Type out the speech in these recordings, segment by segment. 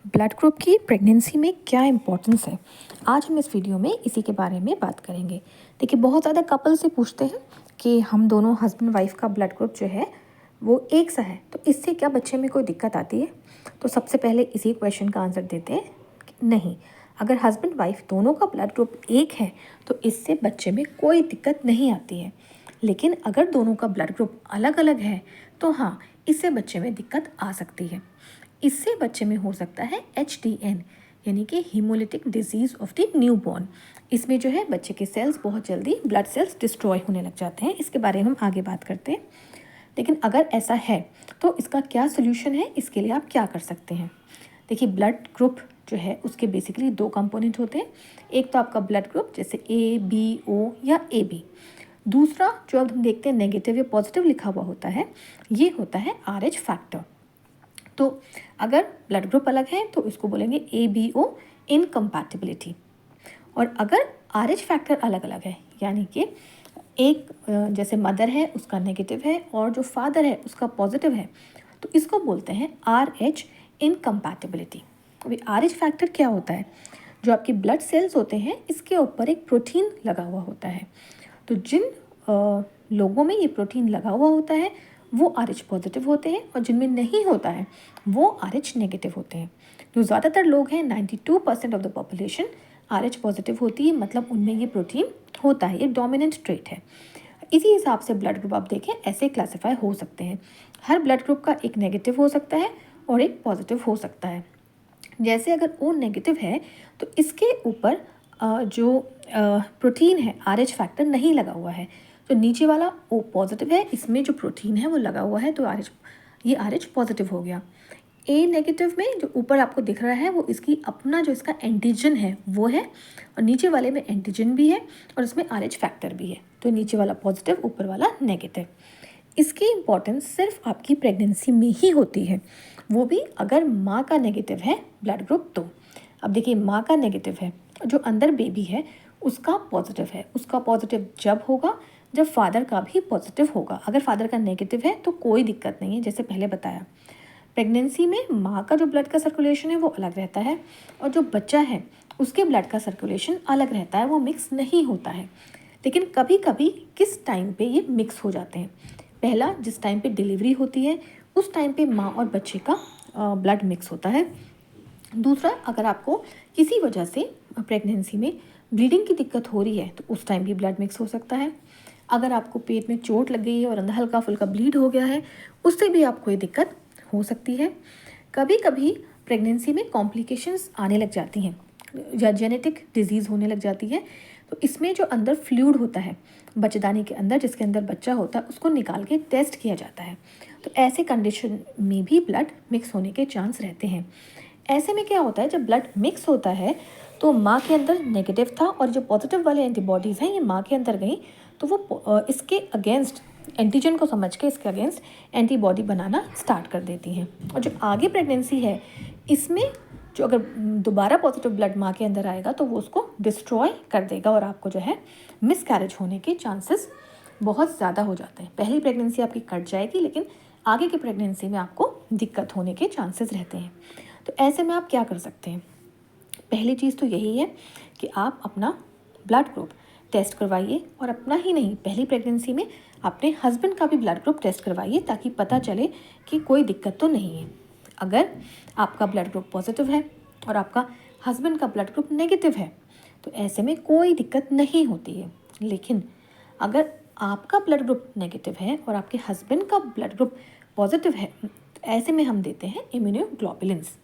Blood group की pregnancy में क्या इम्पोर्टेंस है। आज हम इस वीडियो में इसी के बारे में बात करेंगे। देखिए, बहुत ज़्यादा कपल से पूछते हैं कि हम दोनों हस्बैंड वाइफ का ब्लड ग्रुप जो है वो एक सा है, तो इससे क्या बच्चे में कोई दिक्कत आती है। तो सबसे पहले इसी क्वेश्चन का आंसर देते हैं कि नहीं, अगर हस्बैंड वाइफ दोनों का ब्लड ग्रुप एक है तो इससे बच्चे में कोई दिक्कत नहीं आती है। लेकिन अगर दोनों का ब्लड ग्रुप अलग अलग है तो हाँ, इससे बच्चे में दिक्कत आ सकती है। इससे बच्चे में हो सकता है HDN यानी कि haemolytic disease of the new born. इसमें जो है बच्चे के सेल्स बहुत जल्दी ब्लड सेल्स डिस्ट्रॉय होने लग जाते हैं। इसके बारे में हम आगे बात करते हैं। लेकिन अगर ऐसा है तो इसका क्या सोल्यूशन है, इसके लिए आप क्या कर सकते हैं। देखिए, ब्लड ग्रुप जो है उसके बेसिकली दो कंपोनेंट होते हैं। एक तो आपका ब्लड ग्रुप जैसे A, B, O या AB। दूसरा जो अब हम देखते हैं नेगेटिव या पॉजिटिव लिखा हुआ होता है, ये होता है RH फैक्टर। तो अगर ब्लड ग्रुप अलग है तो इसको बोलेंगे ABO इनकम्पैटिबिलिटी। और अगर RH फैक्टर अलग अलग है यानी कि एक जैसे मदर है उसका नेगेटिव है और जो फादर है उसका पॉजिटिव है, तो इसको बोलते हैं RH इनकम्पैटिबिलिटी। अभी RH फैक्टर क्या होता है, जो आपके ब्लड सेल्स होते हैं इसके ऊपर एक प्रोटीन लगा हुआ होता है। तो जिन लोगों में ये प्रोटीन लगा हुआ होता है वो RH पॉजिटिव होते हैं और जिनमें नहीं होता है वो RH नेगेटिव होते हैं। जो ज़्यादातर लोग हैं 92% of the population RH positive होती है, मतलब उनमें ये प्रोटीन होता है, ये डोमिनेंट ट्रेट है। इसी हिसाब से ब्लड ग्रुप आप देखें ऐसे क्लासीफाई हो सकते हैं। हर ब्लड ग्रुप का एक नेगेटिव हो सकता है और एक पॉजिटिव हो सकता है। जैसे अगर O नेगेटिव है तो इसके ऊपर जो प्रोटीन है RH फैक्टर नहीं लगा हुआ है। जो नीचे वाला O पॉजिटिव है, इसमें जो प्रोटीन है वो लगा हुआ है, तो ये RH पॉजिटिव हो गया। A नेगेटिव में जो ऊपर आपको दिख रहा है वो इसकी अपना जो इसका एंटीजन है वो है, और नीचे वाले में एंटीजन भी है और इसमें RH फैक्टर भी है। तो नीचे वाला पॉजिटिव, ऊपर वाला नेगेटिव। इसकी इम्पोर्टेंस सिर्फ आपकी प्रेगनेंसी में ही होती है, वो भी अगर माँ का नेगेटिव है ब्लड ग्रुप तो। अब देखिए, माँ का नेगेटिव है, जो अंदर बेबी है उसका पॉजिटिव है। उसका पॉजिटिव जब होगा जब फादर का भी पॉजिटिव होगा। अगर फादर का नेगेटिव है तो कोई दिक्कत नहीं है। जैसे पहले बताया, प्रेगनेंसी में माँ का जो ब्लड का सर्कुलेशन है वो अलग रहता है और जो बच्चा है उसके ब्लड का सर्कुलेशन अलग रहता है, वो मिक्स नहीं होता है। लेकिन कभी कभी किस टाइम पे ये मिक्स हो जाते हैं। पहला, जिस टाइम पे डिलीवरी होती है उस टाइम पे माँ और बच्चे का ब्लड मिक्स होता है। दूसरा, अगर आपको किसी वजह से प्रेगनेंसी में ब्लीडिंग की दिक्कत हो रही है तो उस टाइम भी ब्लड मिक्स हो सकता है। अगर आपको पेट में चोट लग गई है और अंदर हल्का फुल्का ब्लीड हो गया है, उससे भी आपको ये दिक्कत हो सकती है। कभी कभी प्रेगनेंसी में कॉम्प्लिकेशंस आने लग जाती हैं या जेनेटिक डिजीज़ होने लग जाती है, तो इसमें जो अंदर फ्लूइड होता है बच्चेदानी के अंदर, जिसके अंदर बच्चा होता है, उसको निकाल के टेस्ट किया जाता है। तो ऐसे कंडीशन में भी ब्लड मिक्स होने के चांस रहते हैं। ऐसे में क्या होता है, जब ब्लड मिक्स होता है तो माँ के अंदर नेगेटिव था और जो पॉजिटिव वाले एंटीबॉडीज़ हैं ये माँ के अंदर गई, तो वो इसके अगेंस्ट एंटीजन को समझ के इसके अगेंस्ट एंटीबॉडी बनाना स्टार्ट कर देती हैं। और जो आगे प्रेगनेंसी है इसमें जो अगर दोबारा पॉजिटिव ब्लड माँ के अंदर आएगा तो वो उसको डिस्ट्रॉय कर देगा और आपको जो है मिसकैरेज होने के चांसेस बहुत ज़्यादा हो जाते हैं। पहली प्रेगनेंसी आपकी कट जाएगी लेकिन आगे की प्रेगनेंसी में आपको दिक्कत होने के चांसेस रहते हैं। तो ऐसे में आप क्या कर सकते हैं। पहली चीज़ तो यही है कि आप अपना ब्लड ग्रुप टेस्ट करवाइए, और अपना ही नहीं, पहली प्रेगनेंसी में अपने हस्बैंड का भी ब्लड ग्रुप टेस्ट करवाइए ताकि पता चले कि कोई दिक्कत तो नहीं है। अगर आपका ब्लड ग्रुप पॉजिटिव है और आपका हस्बैंड का ब्लड ग्रुप नेगेटिव है तो ऐसे में कोई दिक्कत नहीं होती है। लेकिन अगर आपका ब्लड ग्रुप नेगेटिव है और आपके हस्बैंड का ब्लड ग्रुप पॉजिटिव है तो ऐसे में हम देते हैं इम्यूनोग्लोबुलिन्स।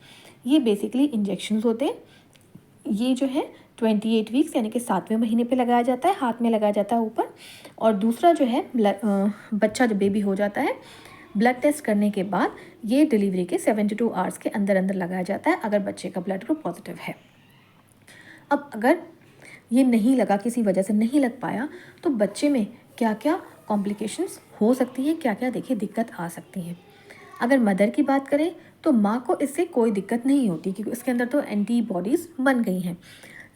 ये बेसिकली इंजेक्शंस होते हैं। ये जो है 28 वीक्स यानी कि 7वें महीने पे लगाया जाता है, हाथ में लगाया जाता है ऊपर। और दूसरा जो है बच्चा जब बेबी हो जाता है, ब्लड टेस्ट करने के बाद ये डिलीवरी के 72 आवर्स के अंदर अंदर लगाया जाता है अगर बच्चे का ब्लड ग्रुप पॉजिटिव है। अब अगर ये नहीं लगा, किसी वजह से नहीं लग पाया, तो बच्चे में क्या क्या कॉम्प्लिकेशंस हो सकती हैं, क्या क्या देखिए दिक्कत आ सकती हैं। अगर मदर की बात करें तो माँ को इससे कोई दिक्कत नहीं होती क्योंकि उसके अंदर तो एंटीबॉडीज़ बन गई हैं।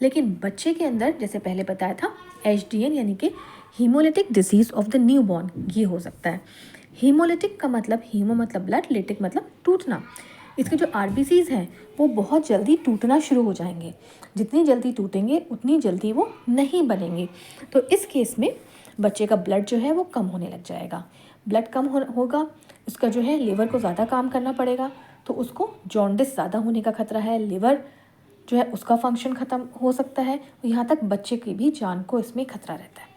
लेकिन बच्चे के अंदर जैसे पहले बताया था HDN यानी कि haemolytic disease of the new born, ये हो सकता है। हीमोलिटिक का मतलब, हीमो मतलब ब्लड, लिटिक मतलब टूटना। इसके जो आरबीसीज हैं वो बहुत जल्दी टूटना शुरू हो जाएंगे। जितनी जल्दी टूटेंगे उतनी जल्दी वो नहीं बनेंगे। तो इस केस में बच्चे का ब्लड जो है वो कम होने लग जाएगा। ब्लड कम होगा, उसका जो है लिवर को ज़्यादा काम करना पड़ेगा, तो उसको जॉन्डिस ज़्यादा होने का खतरा है। लिवर जो है उसका फंक्शन ख़त्म हो सकता है, यहाँ तक बच्चे की भी जान को इसमें खतरा रहता है।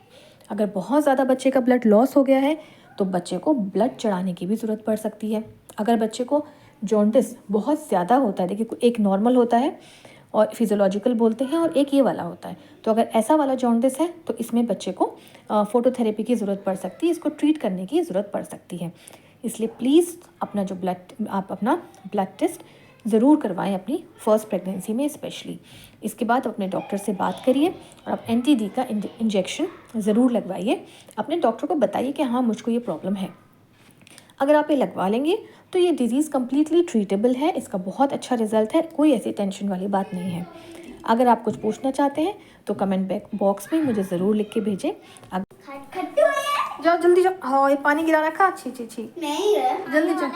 अगर बहुत ज़्यादा बच्चे का ब्लड लॉस हो गया है तो बच्चे को ब्लड चढ़ाने की भी ज़रूरत पड़ सकती है। अगर बच्चे को जॉन्डिस बहुत ज़्यादा होता है, देखिए एक नॉर्मल होता है और फिजियोलॉजिकल बोलते हैं, और एक ये वाला होता है, तो अगर ऐसा वाला जॉन्डिस है तो इसमें बच्चे को फोटोथेरेपी की ज़रूरत पड़ सकती है, इसको ट्रीट करने की ज़रूरत पड़ सकती है। इसलिए प्लीज़ आप अपना ब्लड टेस्ट ज़रूर करवाएं अपनी फर्स्ट प्रेगनेंसी में स्पेशली। इसके बाद अपने डॉक्टर से बात करिए और आप NT-D का इंजेक्शन ज़रूर लगवाइए। अपने डॉक्टर को बताइए कि हाँ मुझको ये प्रॉब्लम है। अगर आप ये लगवा लेंगे तो ये डिज़ीज़ कम्प्लीटली ट्रीटेबल है, इसका बहुत अच्छा रिजल्ट है, कोई ऐसी टेंशन वाली बात नहीं है। अगर आप कुछ पूछना चाहते हैं तो कमेंट बॉक्स में मुझे ज़रूर लिख के भेजें। जाओ जल्दी जाओ, हाँ ये पानी गिरा रखा, छी छी छी, नहीं जल्दी जाओ।